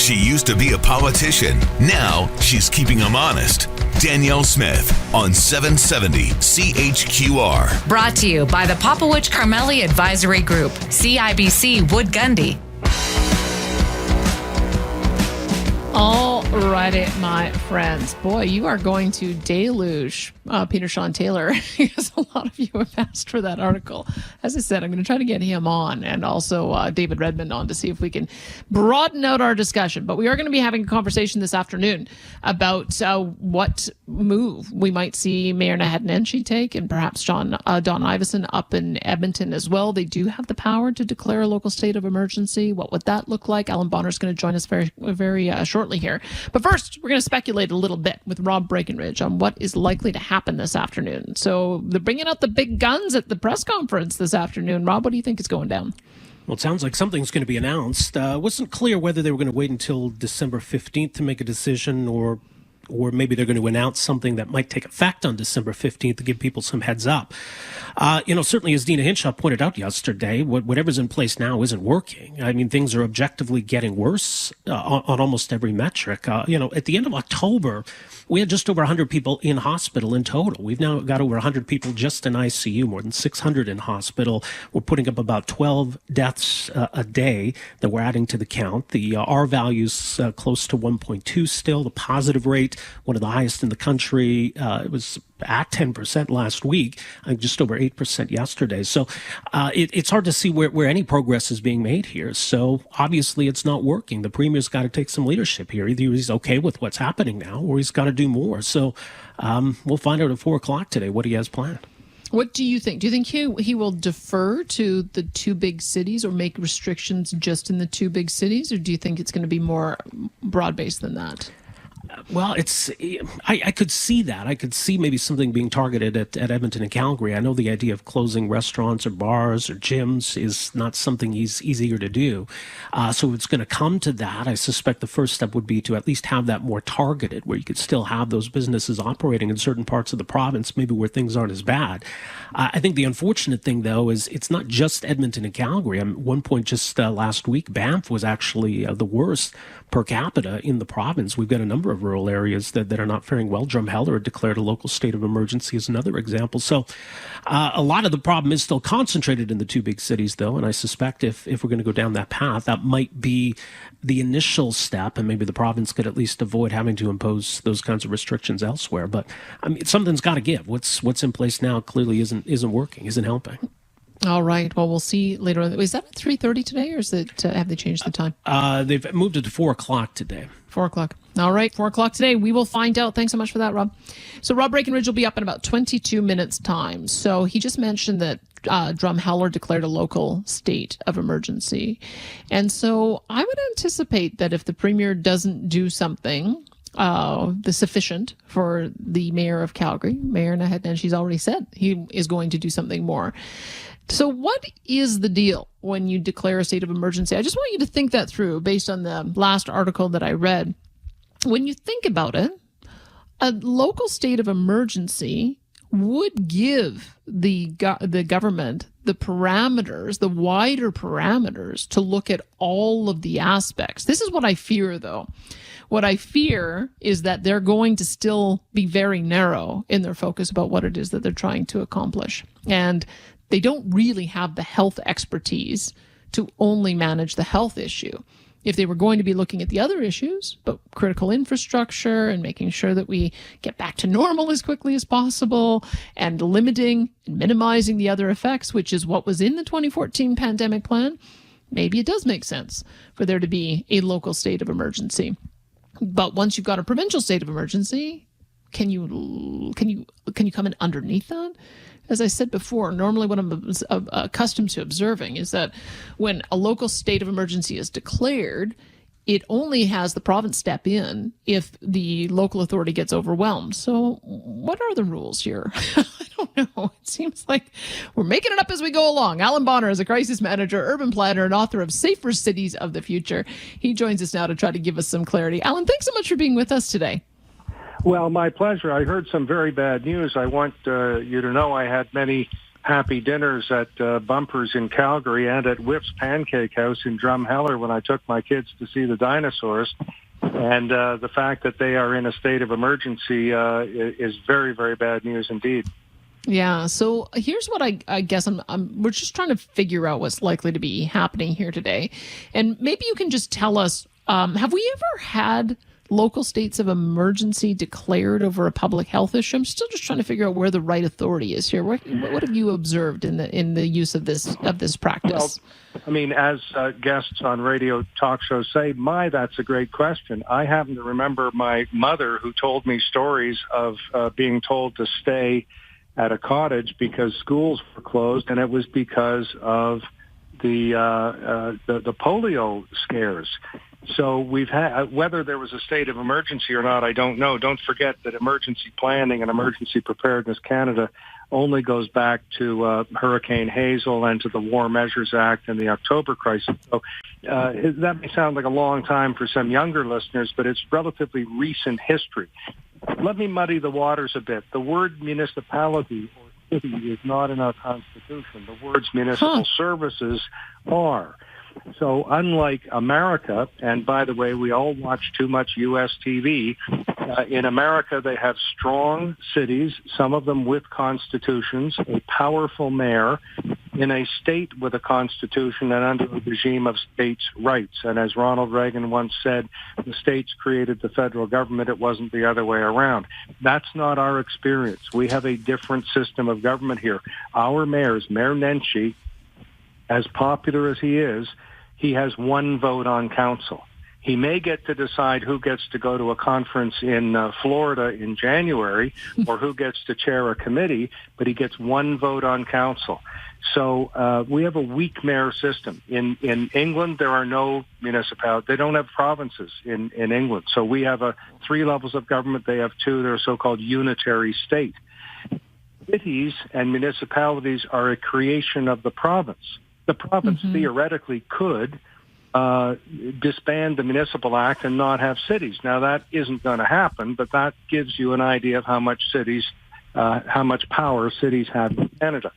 She used to be a politician. Now she's keeping them honest. Danielle Smith on 770 CHQR. Brought to you by the Popowich Carmeli Advisory Group, CIBC Wood Gundy. Alrighty, my friends. Boy, you are going to deluge Peter Sean Taylor because a lot of you have asked for that article. As I said, I'm going to try to get him on and also David Redmond on to see if we can broaden out our discussion. But we are going to be having a conversation this afternoon about what move we might see Mayor Naheed Nenshi take, and perhaps Don Iveson up in Edmonton as well. They do have the power to declare a local state of emergency. What would that look like? Alan Bonner is going to join us very shortly here. But first, we're going to speculate a little bit with Rob Breckenridge on what is likely to happen this afternoon. So they're bringing out the big guns at the press conference this afternoon. Rob, what do you think is going down? Well, it sounds like something's going to be announced. It wasn't clear whether they were going to wait until December 15th to make a decision, or maybe they're going to announce something that might take effect on December 15th to give people some heads up. Certainly, as Dina Hinshaw pointed out yesterday, whatever's in place now isn't working. I mean, things are objectively getting worse on almost every metric. At the end of October, we had just over 100 people in hospital in total. We've now got over 100 people just in ICU, more than 600 in hospital. We're putting up about 12 deaths a day that we're adding to the count. The R value's close to 1.2 still. The positive rate, one of the highest in the country. It was at 10% last week, just over 8% yesterday. So it's hard to see where any progress is being made here. So obviously it's not working. The Premier's got to take some leadership here. Either he's okay with what's happening now, or he's got to do more. So we'll find out at 4 o'clock today what he has planned. What do you think? Do you think he will defer to the two big cities or make restrictions just in the two big cities? Or do you think it's going to be more broad-based than that? Well, I could see that. I could see maybe something being targeted at Edmonton and Calgary. I know the idea of closing restaurants or bars or gyms is not something he's eager to do. So it's going to come to that. I suspect the first step would be to at least have that more targeted, where you could still have those businesses operating in certain parts of the province, maybe where things aren't as bad. I think the unfortunate thing, though, is it's not just Edmonton and Calgary. At one point just last week, Banff was actually the worst per capita in the province. We've got a number of rural areas that are not faring well. Drumheller declared a local state of emergency as another example. So a lot of the problem is still concentrated in the two big cities, though, and I suspect if we're going to go down that path, that might be the initial step, and maybe the province could at least avoid having to impose those kinds of restrictions elsewhere. But I mean, something's got to give. What's in place now clearly isn't working, isn't helping. All right. Well, we'll see later on. Is that at 3:30 today, or is it? Have they changed the time? They've moved it to 4 o'clock today. 4 o'clock. All right, 4 o'clock today. We will find out. Thanks so much for that, Rob. So Rob Breckenridge will be up in about 22 minutes' time. So he just mentioned that Drumheller declared a local state of emergency. And so I would anticipate that if the Premier doesn't do something the sufficient for the Mayor of Calgary, Mayor Naheed Nenshi, she's already said he is going to do something more. So what is the deal when you declare a state of emergency? I just want you to think that through based on the last article that I read. When you think about it, a local state of emergency would give the government the parameters, the wider parameters, to look at all of the aspects. This is what I fear, though. What I fear is that they're going to still be very narrow in their focus about what it is that they're trying to accomplish. And they don't really have the health expertise to only manage the health issue. If they were going to be looking at the other issues, but critical infrastructure and making sure that we get back to normal as quickly as possible and limiting and minimizing the other effects, which is what was in the 2014 pandemic plan, maybe it does make sense for there to be a local state of emergency. But once you've got a provincial state of emergency, can you come in underneath that? As I said before, normally what I'm accustomed to observing is that when a local state of emergency is declared, it only has the province step in if the local authority gets overwhelmed. So what are the rules here? I don't know. It seems like we're making it up as we go along. Alan Bonner is a crisis manager, urban planner, and author of Safer Cities of the Future. He joins us now to try to give us some clarity. Alan, thanks so much for being with us today. Well, my pleasure. I heard some very bad news. I want you to know I had many happy dinners at Bumpers in Calgary and at Whip's Pancake House in Drumheller when I took my kids to see the dinosaurs. And the fact that they are in a state of emergency is very, very bad news indeed. Yeah. So here's what I guess we're just trying to figure out what's likely to be happening here today. And maybe you can just tell us, have we ever had local states of emergency declared over a public health issue? I'm still just trying to figure out where the right authority is here. What have you observed in the use of this practice? Well, I mean, as guests on radio talk shows say, that's a great question. I happen to remember my mother who told me stories of being told to stay at a cottage because schools were closed, and it was because of the polio scares. So we've had, whether there was a state of emergency or not, I don't know. Don't forget that Emergency Planning and Emergency Preparedness Canada only goes back to Hurricane Hazel and to the War Measures Act and the October crisis. So that may sound like a long time for some younger listeners, but it's relatively recent history. Let me muddy the waters a bit. The word municipality or city is not in our Constitution. The words municipal services are. So unlike America, and by the way, we all watch too much U.S. TV, in America they have strong cities, some of them with constitutions, a powerful mayor, in a state with a constitution and under a regime of states' rights. And as Ronald Reagan once said, the states created the federal government, it wasn't the other way around. That's not our experience. We have a different system of government here. Our mayors, Mayor Nenshi, as popular as he has one vote on council. He may get to decide who gets to go to a conference in Florida in January or who gets to chair a committee, but he gets one vote on council. So we have a weak mayor system. In England, there are no municipalities. They don't have provinces in England. So we have 3 levels of government. They have 2. They're a so-called unitary state. Cities and municipalities are a creation of the province. The province theoretically could disband the Municipal Act and not have cities. Now, that isn't going to happen, but that gives you an idea of how much power cities have in Canada.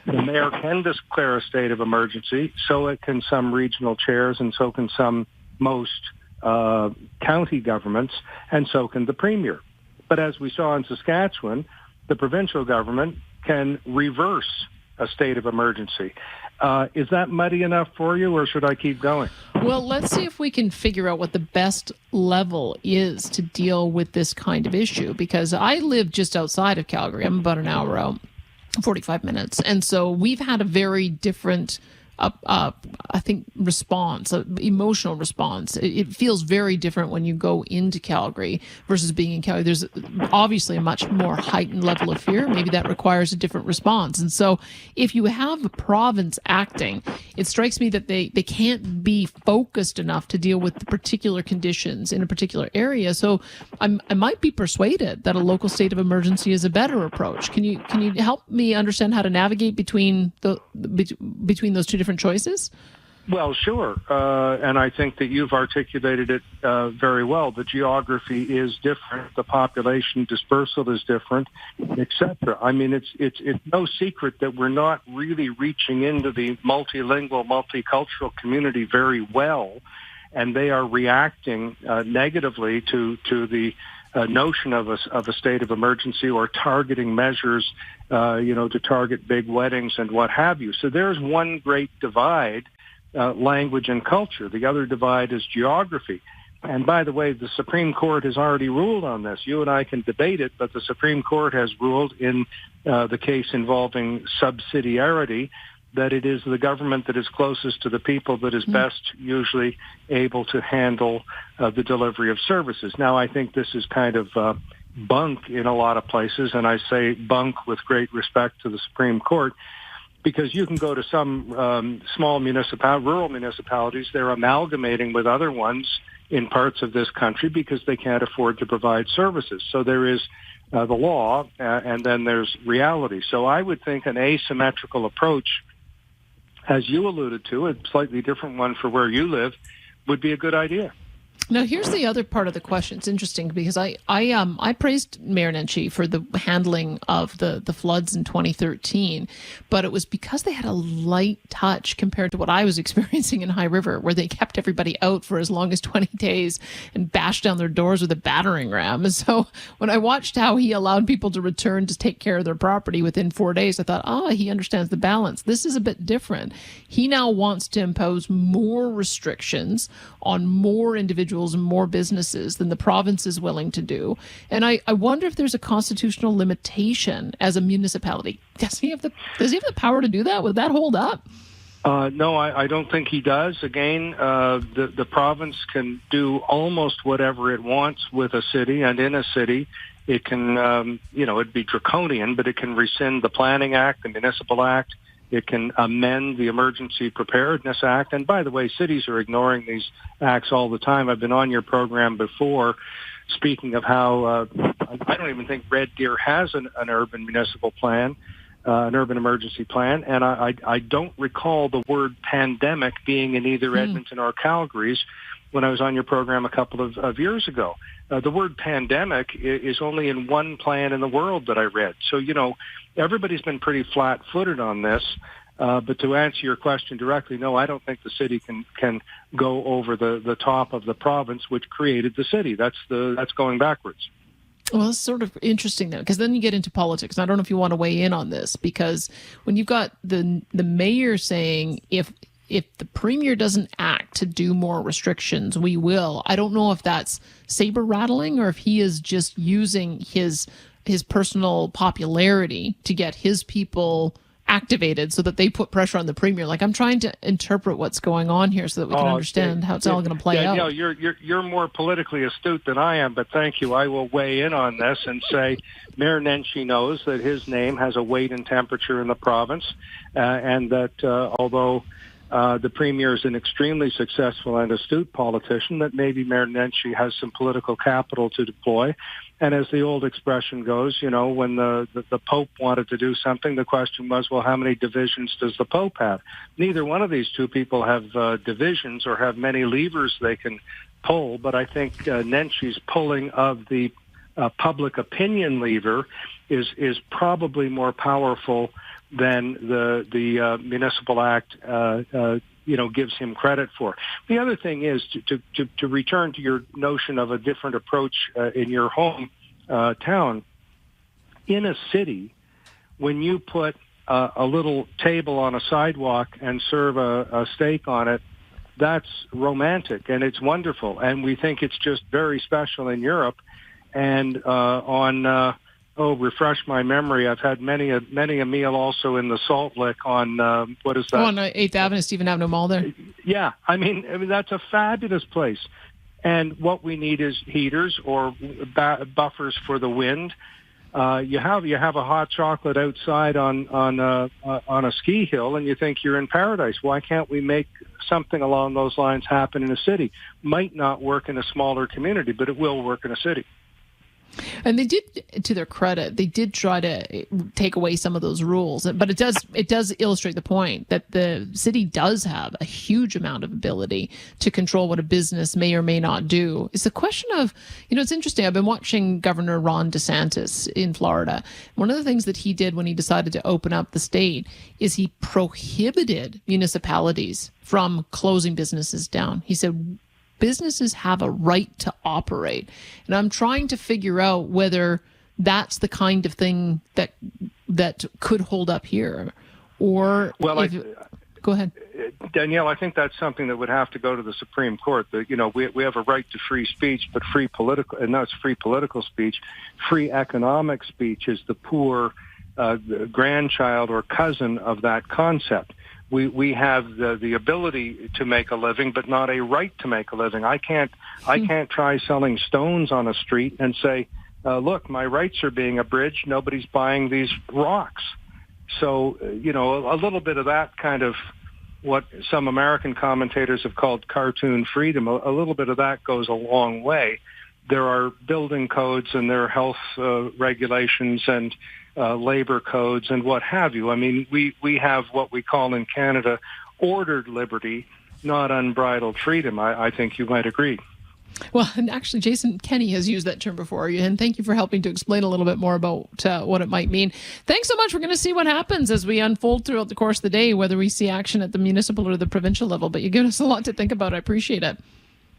The mayor can declare a state of emergency, so it can some regional chairs, and so can most county governments, and so can the premier. But as we saw in Saskatchewan, the provincial government can reverse a state of emergency. Is that muddy enough for you, or should I keep going? Well, let's see if we can figure out what the best level is to deal with this kind of issue, because I live just outside of Calgary. I'm about an hour out, 45 minutes. And so we've had a very different I think response, emotional response. It feels very different when you go into Calgary versus being in Calgary. There's obviously a much more heightened level of fear. Maybe that requires a different response. And so if you have a province acting, it strikes me that they can't be focused enough to deal with the particular conditions in a particular area. So I might be persuaded that a local state of emergency is a better approach. Can you help me understand how to navigate between those two different choices? Well, sure. And I think that you've articulated it very well. The geography is different. The population dispersal is different, et cetera. I mean, it's no secret that we're not really reaching into the multilingual, multicultural community very well, and they are reacting negatively to the notion of a state of emergency or targeting measures, to target big weddings and what have you. So there's one great divide, language and culture. The other divide is geography. And by the way, the Supreme Court has already ruled on this. You and I can debate it, but the Supreme Court has ruled in the case involving subsidiarity that it is the government that is closest to the people that is best usually able to handle the delivery of services. Now, I think this is kind of bunk in a lot of places, and I say bunk with great respect to the Supreme Court, because you can go to some small rural municipalities. They're amalgamating with other ones in parts of this country because they can't afford to provide services. So there is the law, and then there's reality. So I would think an asymmetrical approach, as you alluded to, a slightly different one for where you live, would be a good idea. Now, here's the other part of the question. It's interesting because I praised Mayor Nenshi for the handling of the floods in 2013, but it was because they had a light touch compared to what I was experiencing in High River, where they kept everybody out for as long as 20 days and bashed down their doors with a battering ram. And so when I watched how he allowed people to return to take care of their property within 4 days, I thought, he understands the balance. This is a bit different. He now wants to impose more restrictions on more individuals and more businesses than the province is willing to do. And I wonder if there's a constitutional limitation as a municipality. Does he have the power to do that? Would that hold up? No, I don't think he does. Again, the province can do almost whatever it wants with a city, and in a city, it can, it'd be draconian, but it can rescind the Planning Act, the Municipal Act. It can amend the Emergency Preparedness Act. And by the way, cities are ignoring these acts all the time. I've been on your program before speaking of how I don't even think Red Deer has an urban municipal plan, an urban emergency plan. And I don't recall the word pandemic being in either Edmonton or Calgary's when I was on your program a couple of years ago. The word pandemic is only in one plan in the world that I read. So, everybody's been pretty flat-footed on this. But to answer your question directly, no, I don't think the city can go over the top of the province, which created the city. That's going backwards. Well, it's sort of interesting, though, because then you get into politics. And I don't know if you want to weigh in on this, because when you've got the mayor saying if the premier doesn't act to do more restrictions, we will. I don't know if that's saber rattling or if he is just using his personal popularity to get his people activated so that they put pressure on the premier. Like, I'm trying to interpret what's going on here so that we can understand how it's all going to play out. Yeah, you're more politically astute than I am, but thank you. I will weigh in on this and say Mayor Nenshi knows that his name has a weight and temperature in the province, and that although the premier is an extremely successful and astute politician, that maybe Mayor Nenshi has some political capital to deploy. And as the old expression goes, when the Pope wanted to do something, the question was, well, how many divisions does the Pope have? Neither one of these two people have divisions or have many levers they can pull, but I think Nenshi's pulling of the public opinion lever is probably more powerful than the Municipal Act gives him credit for. The other thing is to return to your notion of a different approach in your home town. In a city, when you put a little table on a sidewalk and serve a steak on it, that's romantic and it's wonderful. And we think it's just very special in Europe. And refresh my memory, I've had many a meal also in the Salt Lick on, what is that? On 8th Avenue, Stephen Avenue Mall there. Yeah, I mean, that's a fabulous place. And what we need is heaters or buffers for the wind. You have a hot chocolate outside on a ski hill, and you think you're in paradise. Why can't we make something along those lines happen in a city? Might not work in a smaller community, but it will work in a city. And they did, to their credit, they did try to take away some of those rules. But it does illustrate the point that the city does have a huge amount of ability to control what a business may or may not do. It's a question of, it's interesting. I've been watching Governor Ron DeSantis in Florida. One of the things that he did when he decided to open up the state is he prohibited municipalities from closing businesses down. He said, businesses have a right to operate. And I'm trying to figure out whether that's the kind of thing that could hold up here. Or, go ahead. Danielle, I think that's something that would have to go to the Supreme Court. We have a right to free speech, but free political speech. Free economic speech is the poor grandchild or cousin of that concept. We have the ability to make a living, but not a right to make a living. I can't try selling stones on a street and say, look, my rights are being abridged. Nobody's buying these rocks. So, a little bit of that kind of what some American commentators have called cartoon freedom, a little bit of that goes a long way. There are building codes and there are health regulations and labor codes and what have you. I mean, we have what we call in Canada ordered liberty, not unbridled freedom. I think you might agree. Well, and actually, Jason Kenney has used that term before, and thank you for helping to explain a little bit more about what it might mean. Thanks so much. We're going to see what happens as we unfold throughout the course of the day, whether we see action at the municipal or the provincial level. But you give us a lot to think about. I appreciate it.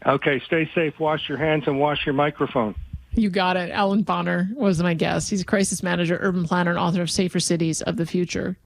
Okay, stay safe, wash your hands, and wash your microphone. You got it. Alan Bonner was my guest. He's a crisis manager, urban planner, and author of Safer Cities of the Future.